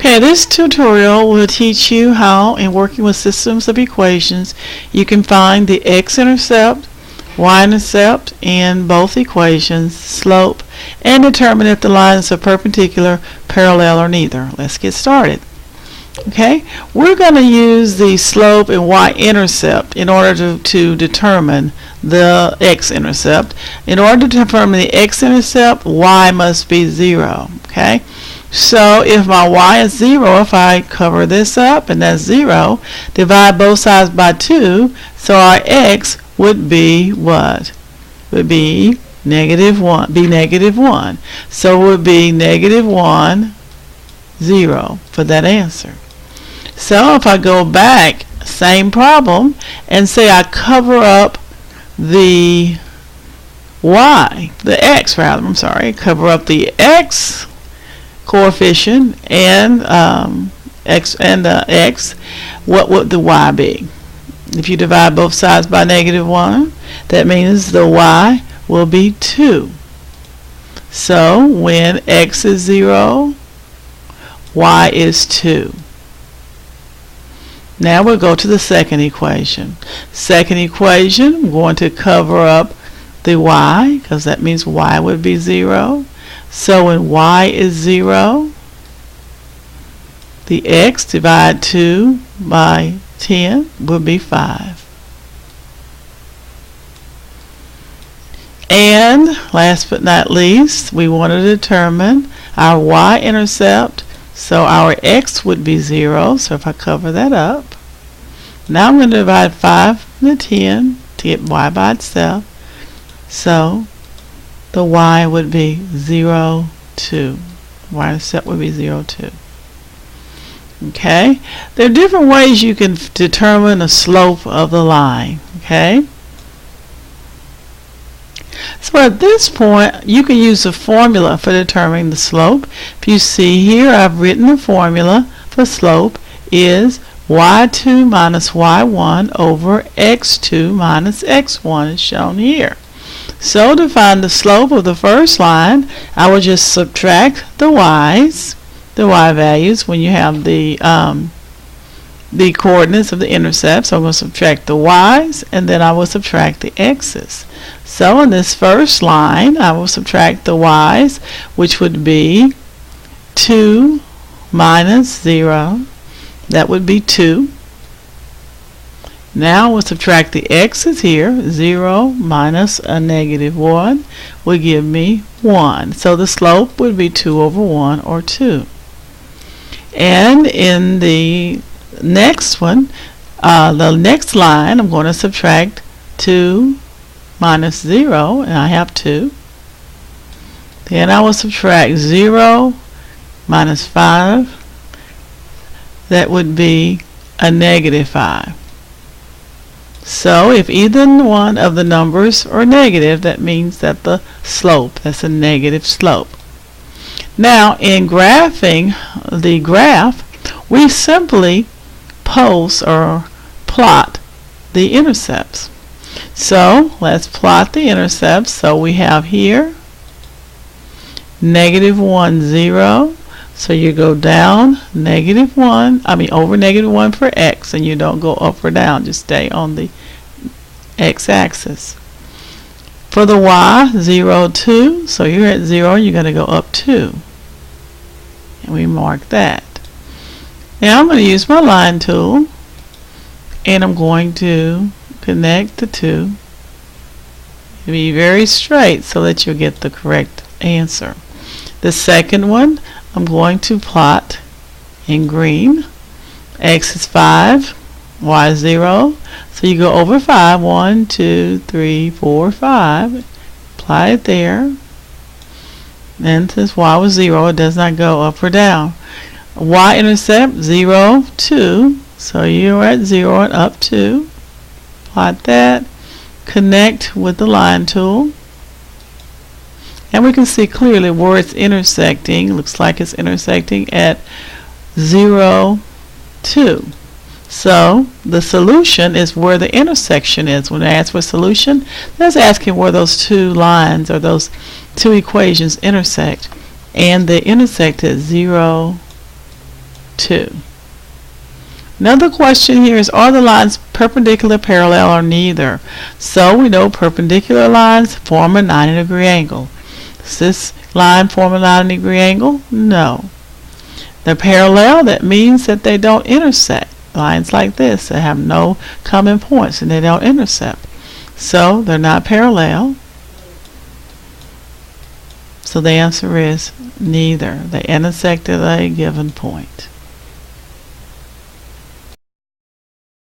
Okay, this tutorial will teach you how, in working with systems of equations, you can find the x-intercept, y-intercept in both equations, slope, and determine if the lines are perpendicular, parallel, or neither. Let's get started. Okay, we're going to use the slope and y-intercept in order to determine the x-intercept. In order to determine the x-intercept, y must be 0. Okay, so if my y is 0, if I cover this up and that's 0, divide both sides by 2, so our x would be what? Would be negative 1. So it would be negative 1, 0 for that answer. So if I go back, same problem, and say I cover up the y, the x rather, I'm sorry, cover up the x coefficient and x, what would the y be? If you divide both sides by negative 1, that means the y will be 2. So when x is 0, y is 2. Now we'll go to the second equation. Second equation, we're going to cover up the y, because that means y would be 0. So when y is 0, the x divided 2 by 10 would be 5. And last but not least, we want to determine our y-intercept. So our x would be 0. So if I cover that up, now I'm going to divide 5 into 10 to get y by itself. So the y would be 0, 2. Y-intercept would be 0, 2. Okay, there are different ways you can determine the slope of the line. Okay, so at this point you can use a formula for determining the slope. If you see here, I've written the formula for slope is y2 minus y1 over x2 minus x1 is shown here. So to find the slope of the first line, I will just subtract the y's, the y values when you have the coordinates of the intercepts. So I'm going to subtract the y's and then I will subtract the x's. So in this first line, I will subtract the y's, which would be 2 minus 0. That would be 2. Now we'll subtract the x's here. 0 minus a negative 1 would give me 1. So the slope would be 2 over 1 or 2. And in the next one, the next line, I'm going to subtract 2 minus 0, and I have 2. Then I will subtract 0 minus 5. That would be a negative 5. So if either one of the numbers are negative, that means that the slope, that's a negative slope. Now in graphing the graph, we simply post or plot the intercepts. So let's plot the intercepts. So we have here negative 1, 0. So you go down negative 1, over negative 1 for x, and you don't go up or down, just stay on the x-axis. For the y, 0, 2, so you're at 0, you're going to go up 2. And we mark that. Now I'm going to use my line tool, and I'm going to connect the two. Be very straight so that you'll get the correct answer. The second one, I'm going to plot in green. X is 5, y is 0. So you go over 5, 1, 2, 3, 4, 5. Apply it there. And since y was 0, it does not go up or down. Y-intercept 0, 2. So you're at 0 and up 2. Plot that. Connect with the line tool. And we can see clearly where it's intersecting. Looks like it's intersecting at 0, 2. So the solution is where the intersection is. When I ask for a solution, that's asking where those two lines or those two equations intersect. And they intersect at 0, 2. Another question here is, are the lines perpendicular, parallel, or neither? So we know perpendicular lines form a 90-degree angle. Does this line form a 90-degree angle? No. They're parallel. That means that they don't intersect. Lines like this that have no common points and they don't intersect. So they're not parallel. So the answer is neither. They intersect at a given point.